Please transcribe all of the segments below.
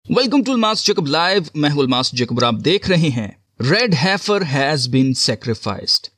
Welcome to Almas Jacob live. मैं हूं Almas Jacob और आप देख रहे हैं red heifer has been sacrificed.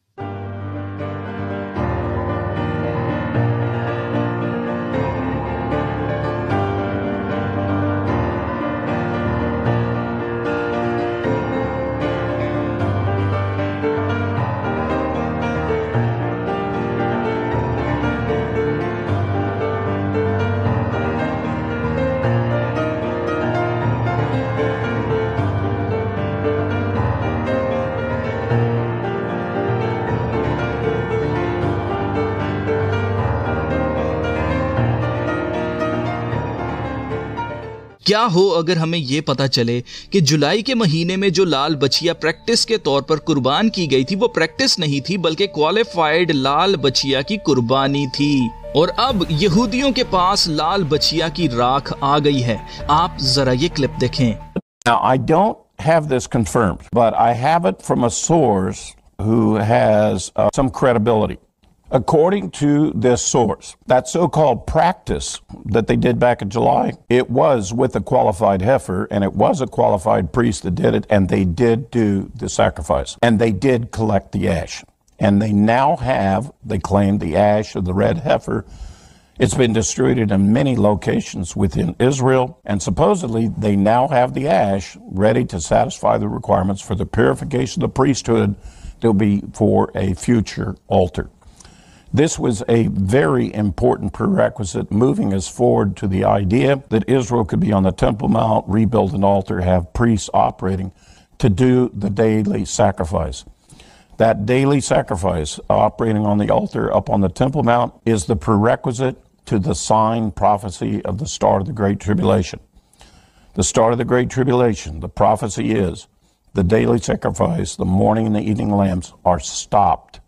क्या हो अगर हमें यह पता चले कि जुलाई के महीने में जो लाल बछिया प्रैक्टिस के तौर पर कुर्बान की गई थी वो प्रैक्टिस नहीं थी बल्कि क्वालिफाइड लाल बछिया की कुर्बानी थी, और अब यहूदियों के पास लाल बछिया की राख आ गई है। आप जरा ये क्लिप देखें। Now, I don't have this confirmed, but I have it from a source who has some credibility. According to this source, that so-called practice that they did back in July, it was with a qualified heifer, and it was a qualified priest that did it, and they did do the sacrifice, and they did collect the ash. And they now have, they claim, the ash of the red heifer. It's been distributed in many locations within Israel, and supposedly they now have the ash ready to satisfy the requirements for the purification of the priesthood that will be for a future altar. This was a very important prerequisite moving us forward to the idea that Israel could be on the Temple Mount, rebuild an altar, have priests operating to do the daily sacrifice. That daily sacrifice operating on the altar up on the Temple Mount is the prerequisite to the sign prophecy of the start of the Great Tribulation. The start of the Great Tribulation, the prophecy is the daily sacrifice, the morning and the evening lambs are stopped.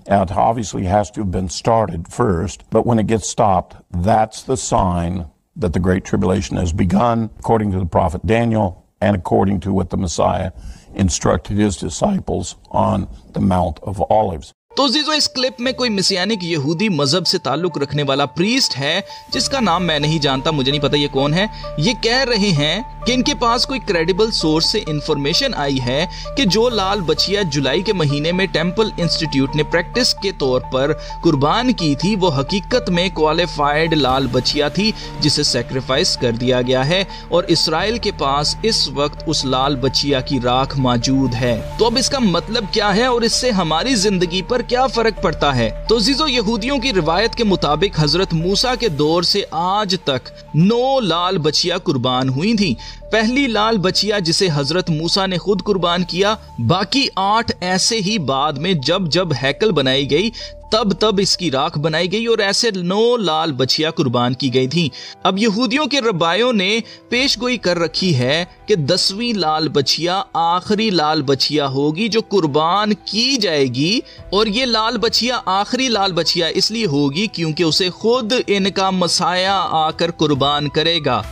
Now, it obviously has to have been started first, but when it gets stopped, that's the sign that the Great Tribulation has begun, according to the prophet Daniel and according to what the Messiah instructed his disciples on the Mount of Olives. तो जीजो, इस clip में कोई मिसियानिक यहूदी मजहब से ताल्लुक रखने वाला प्रीस्ट है जिसका नाम मैं नहीं जानता, मुझे नहीं पता ये कौन है। ये कह रहे हैं कि इनके पास कोई क्रेडिबल सोर्स से इंफॉर्मेशन आई है कि जो लाल बछिया जुलाई के महीने में टेंपल इंस्टीट्यूट ने प्रैक्टिस के तौर पर कुर्बान की थी वो हकीकत में क्वालिफाइड लाल बछिया थी जिसे सैक्रिफाइस कर दिया गया है, और इसराइल के पास इस वक्त उस लाल बछिया की राख मौजूद है। तो अब इसका मतलब क्या है और इससे हमारी जिंदगी पर क्या फर्क पड़ता है? तो जीजो, यहूदियों की रिवायत के मुताबिक हजरत मूसा के दौर से आज तक 9 लाल बछिया कुर्बान हुई थी। पहली लाल बछिया जिसे हजरत मूसा ने खुद कुर्बान किया, बाकी 8 ऐसे ही बाद में जब जब हैकल बनाई गई तब तब इसकी राख बनाई गई, और ऐसे 9 लाल बछिया कुर्बान की गई थी। अब यहूदियों के रबायों ने पेशगोई कर रखी है कि 10वीं लाल बछिया आखिरी लाल बछिया होगी जो कुर्बान की जाएगी, और ये लाल बछिया आखिरी लाल बछिया इसलिए होगी क्योंकि उसे खुद इनका मसाया आकर कुर्बान करेगा।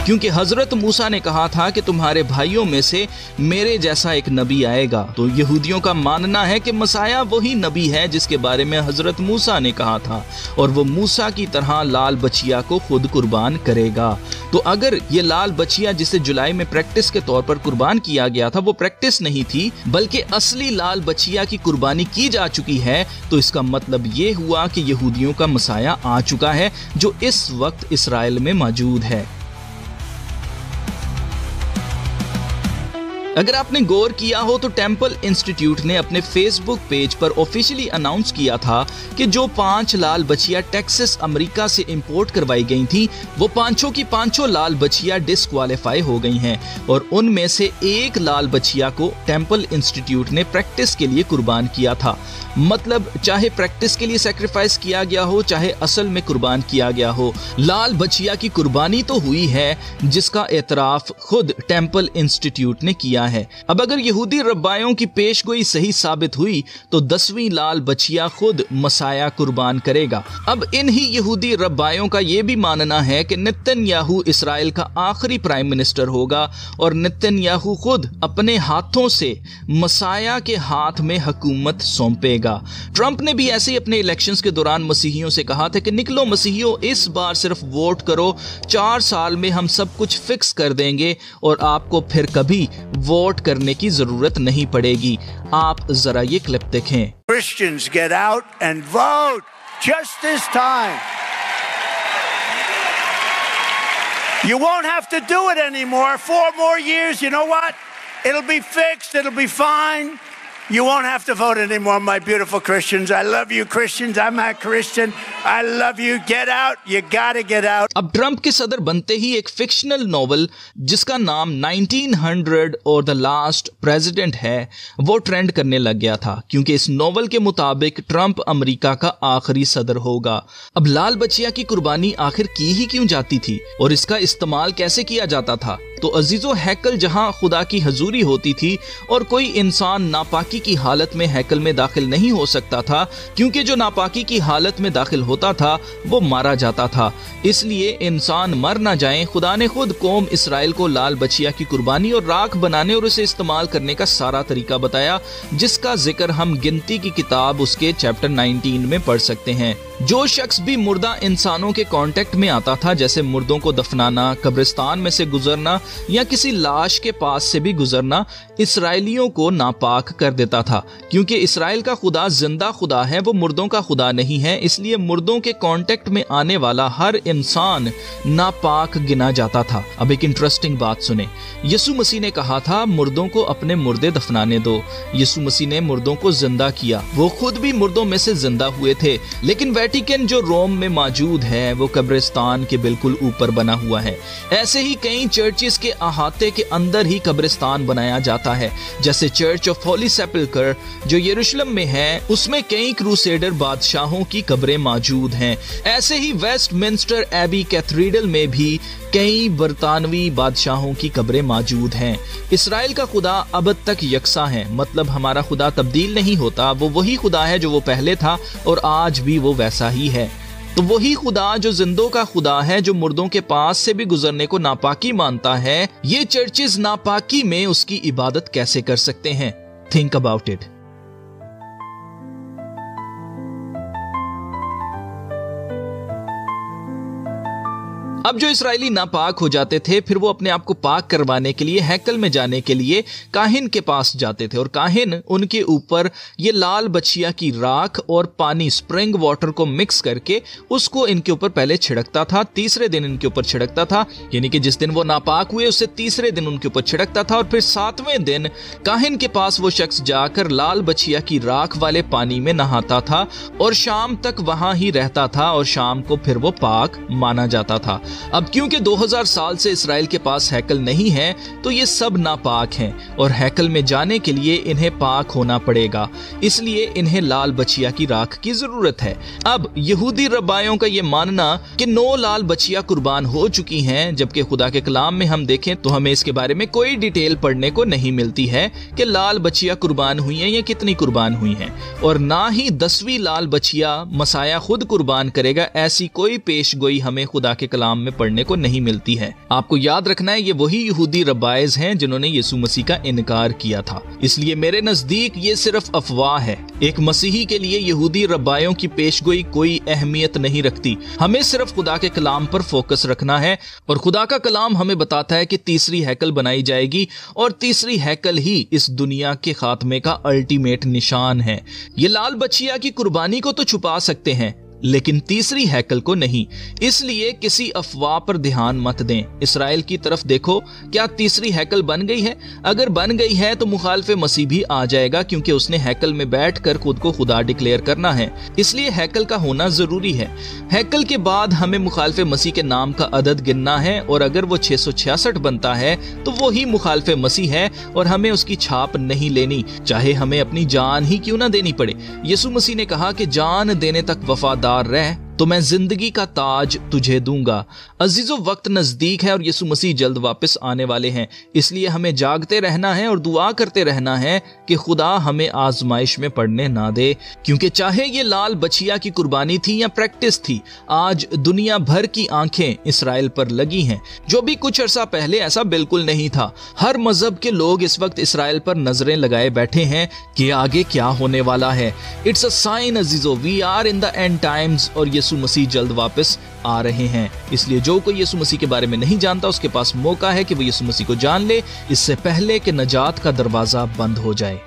क्योंकि हजरत मूसा ने कहा था कि तुम्हारे भाइयों में से मेरे जैसा एक नबी आएगा। तो यहूदियों का मानना है कि मसाया वही नबी है जिसके बारे में हजरत मूसा ने कहा था, और वो मूसा की तरह लाल बछिया को खुद कुर्बान करेगा। तो अगर ये लाल बछिया जिसे जुलाई में प्रैक्टिस के तौर पर कुर्बान किया गया था वो प्रैक्टिस नहीं थी बल्कि असली लाल बछिया की कुर्बानी की जा चुकी है, तो इसका मतलब ये हुआ कि यहूदियों का मसाया आ चुका है जो इस वक्त इसराइल में मौजूद है। अगर आपने गौर किया हो तो टेंपल इंस्टीट्यूट ने अपने फेसबुक पेज पर ऑफिशियली अनाउंस किया था कि जो 5 लाल बछिया टेक्सास अमेरिका से इंपोर्ट करवाई गई थी वो पांचों की पांचों लाल बछिया डिस्क्वालीफाई हो गई हैं, और उनमें से 1 लाल बछिया को टेंपल इंस्टीट्यूट ने प्रैक्टिस के लिए कुर्बान किया था। मतलब चाहे प्रैक्टिस के लिए सैक्रिफाइस किया गया हो चाहे असल में कुर्बान किया गया हो, लाल बछिया की कुर्बानी तो हुई है जिसका एतराफ खुद टेंपल इंस्टीट्यूट ने किया है। अब अगर यहूदी रब्बायों की पेशगोई सही साबित हुई तो 10वीं लाल बचिया खुद मसाया कुर्बान करेगा। अब इन ही यहूदी रब्बायों का यह भी मानना है कि नेतन्याहू इसराइल का आखिरी प्राइम मिनिस्टर होगा और नेतन्याहू खुद अपने हाथों से मसाया के हाथ में हुकूमत सौंपेगा। ट्रंप ने भी ऐसे ही अपने इलेक्शंस के दौरान मसीहियों से कहा था कि निकलो मसीहियों, इस बार सिर्फ वोट करो, 4 साल में हम सब कुछ फिक्स कर देंगे और आपको फिर कभी वोट करने की जरूरत नहीं पड़ेगी। आप जरा ये क्लिप देखें। Christians get out and vote just this time. You won't have to do it anymore. 4 more years, you know what? It'll be fixed, it'll be fine. You won't have to vote anymore, my beautiful Christians. I love you, Christians. I'm a Christian. I love you. Get out. You gotta get out. अब Trump के सदर बनते ही एक fictional novel जिसका नाम 1900 और the last president है वो ट्रेंड करने लग गया था, क्योंकि इस नॉवल के मुताबिक ट्रंप अमेरिका का आखिरी सदर होगा। अब लाल बचिया की कुर्बानी आखिर की ही क्यों जाती थी और इसका इस्तेमाल कैसे किया जाता था? तो अजीजो, हैकल जहां खुदा की हजूरी होती थी और कोई इंसान नापाकी की हालत में हैकल में दाखिल नहीं हो सकता था, क्योंकि जो नापाकी की हालत में दाखिल होता था वो मारा जाता था। इसलिए इंसान मर ना जाए, खुदा ने खुद कौम इसराइल को लाल बचिया की कुर्बानी और राख बनाने और उसे इस्तेमाल करने का सारा तरीका बताया, जिसका जिक्र हम गिनती की किताब उसके चैप्टर 19 में पढ़ सकते हैं। जो शख्स भी मुर्दा इंसानों के कांटेक्ट में आता था, जैसे मुर्दों को दफनाना, कब्रिस्तान में से गुजरना या किसी लाश के पास से भी गुजरना, इसराइलियों को नापाक कर देता था, क्योंकि इसराइल का खुदा जिंदा खुदा है, वो मुर्दों का खुदा नहीं है। इसलिए मुर्दों के कांटेक्ट में आने वाला हर इंसान नापाक गिना जाता था। अब एक इंटरेस्टिंग बात सुने। यीशु मसीह ने कहा था मुर्दों को अपने मुर्दे दफनाने दो। यीशु मसीह ने मुर्दों को जिंदा किया, वो खुद भी मुर्दों में से जिंदा हुए थे। लेकिन वेटिकन जो रोम में मौजूद है वो कब्रिस्तान के बिल्कुल ऊपर बना हुआ है। ऐसे ही कई चर्चिस के अहाते के अंदर ही कब्रिस्तान बनाया जाता है, जैसे चर्च ऑफ होली सेपल्कर जो यरूशलेम में है, उसमें कई क्रूसेडर बादशाहों की कब्रें मौजूद हैं। ऐसे ही वेस्टमिंस्टर एबी कैथेड्रल में भी कई बरतानवी बादशाहों की कब्रें मौजूद हैं। इसराइल का खुदा अब तक यकसा है, मतलब हमारा खुदा तब्दील नहीं होता, वो वही खुदा है जो वो पहले था और आज भी वो वैसा ही है। तो वही खुदा जो जिंदों का खुदा है, जो मुर्दों के पास से भी गुजरने को नापाकी मानता है, ये चर्चेस नापाकी में उसकी इबादत कैसे कर सकते हैं? Think about it. अब जो इसराइली नापाक हो जाते थे, फिर वो अपने आप को पाक करवाने के लिए हैकल में जाने के लिए काहिन के पास जाते थे और काहिन उनके ऊपर ये लाल बचिया की राख और पानी, स्प्रिंग वाटर को मिक्स करके उसको इनके ऊपर पहले छिड़कता था। तीसरे दिन इनके ऊपर छिड़कता था, यानी कि जिस दिन वो नापाक हुए उससे तीसरे दिन उनके ऊपर छिड़कता था और फिर 7वें दिन काहिन के पास वो शख्स जाकर लाल बचिया की राख वाले पानी में नहाता था और शाम तक वहां ही रहता था और शाम को फिर वो पाक माना जाता था। अब क्योंकि 2000 साल से इसराइल के पास हैकल नहीं है, तो ये सब नापाक हैं और हैकल में जाने के लिए इन्हें पाक होना पड़ेगा, इसलिए इन्हें लाल बचिया की राख की जरूरत है। अब यहूदी रब्बायों का ये मानना कि 9 लाल बचिया कुर्बान हो चुकी हैं, जबकि खुदा के कलाम में हम देखें तो हमें इसके बारे में कोई डिटेल पढ़ने को नहीं मिलती है कि लाल बचिया कुर्बान हुई हैं या कितनी कुर्बान हुई हैं, और ना ही 10वीं लाल बचिया मसाया खुद कुर्बान करेगा, ऐसी कोई पेशगोई हमें खुदा के कलाम में पढ़ने को नहीं मिलती है। आपको याद रखना है, ये वही यहूदी रब्बाइज हैं जिन्होंने यीशु मसीह का इनकार किया था। इसलिए मेरे नजदीक ये सिर्फ अफवाह है। एक मसीही के लिए यहूदी रब्बायों की पेशगोई कोई अहमियत नहीं रखती। हमें सिर्फ खुदा के कलाम पर फोकस रखना है और खुदा का कलाम हमें बताता है कि तीसरी हैकल बनाई जाएगी और तीसरी हैकल ही इस दुनिया के खात्मे का अल्टीमेट निशान है। ये लाल बचिया की कुर्बानी को तो छुपा सकते हैं, लेकिन तीसरी हैकल को नहीं। इसलिए किसी अफवाह पर ध्यान मत दें। इसराइल की तरफ देखो, क्या तीसरी हैकल बन गई है? अगर बन गई है तो मुखालिफ मसीह भी आ जाएगा, क्योंकि उसने हैकल में बैठकर खुद को खुदा डिक्लेयर करना है। इसलिए हैकल का होना जरूरी है। हैकल के बाद हमें मुखालिफ मसीह के नाम का अदद गिनना है, और अगर वो 666 बनता है तो वो ही मुखालिफ मसीह है और हमें उसकी छाप नहीं लेनी, चाहे हमें अपनी जान ही क्यों ना देनी पड़े। यीशु मसीह ने कहा कि जान देने तक वफादार रह तो मैं जिंदगी का ताज तुझे दूंगा। अजीजों, वक्त नजदीक है और यीशु मसीह जल्द वापस आने वाले हैं, इसलिए हमें जागते रहना है और दुआ करते रहना है कि खुदा हमें आजमाइश में पड़ने ना दे, क्योंकि चाहे ये लाल बछिया की कुर्बानी थी या प्रैक्टिस थी, आज दुनिया भर की आंखें इसराइल पर लगी हैं। जो भी कुछ अरसा पहले ऐसा बिल्कुल नहीं था। हर मजहब के लोग इस वक्त इसराइल पर नजरें लगाए बैठे हैं कि आगे क्या होने वाला है। इट्स अ साइन अजीजों, we are in the end times और यीशु मसीह जल्द वापस आ रहे हैं। इसलिए जो कोई यीशु मसीह के बारे में नहीं जानता, उसके पास मौका है कि वो यीशु मसीह को जान ले, इससे पहले कि नजात का दरवाजा बंद हो जाए।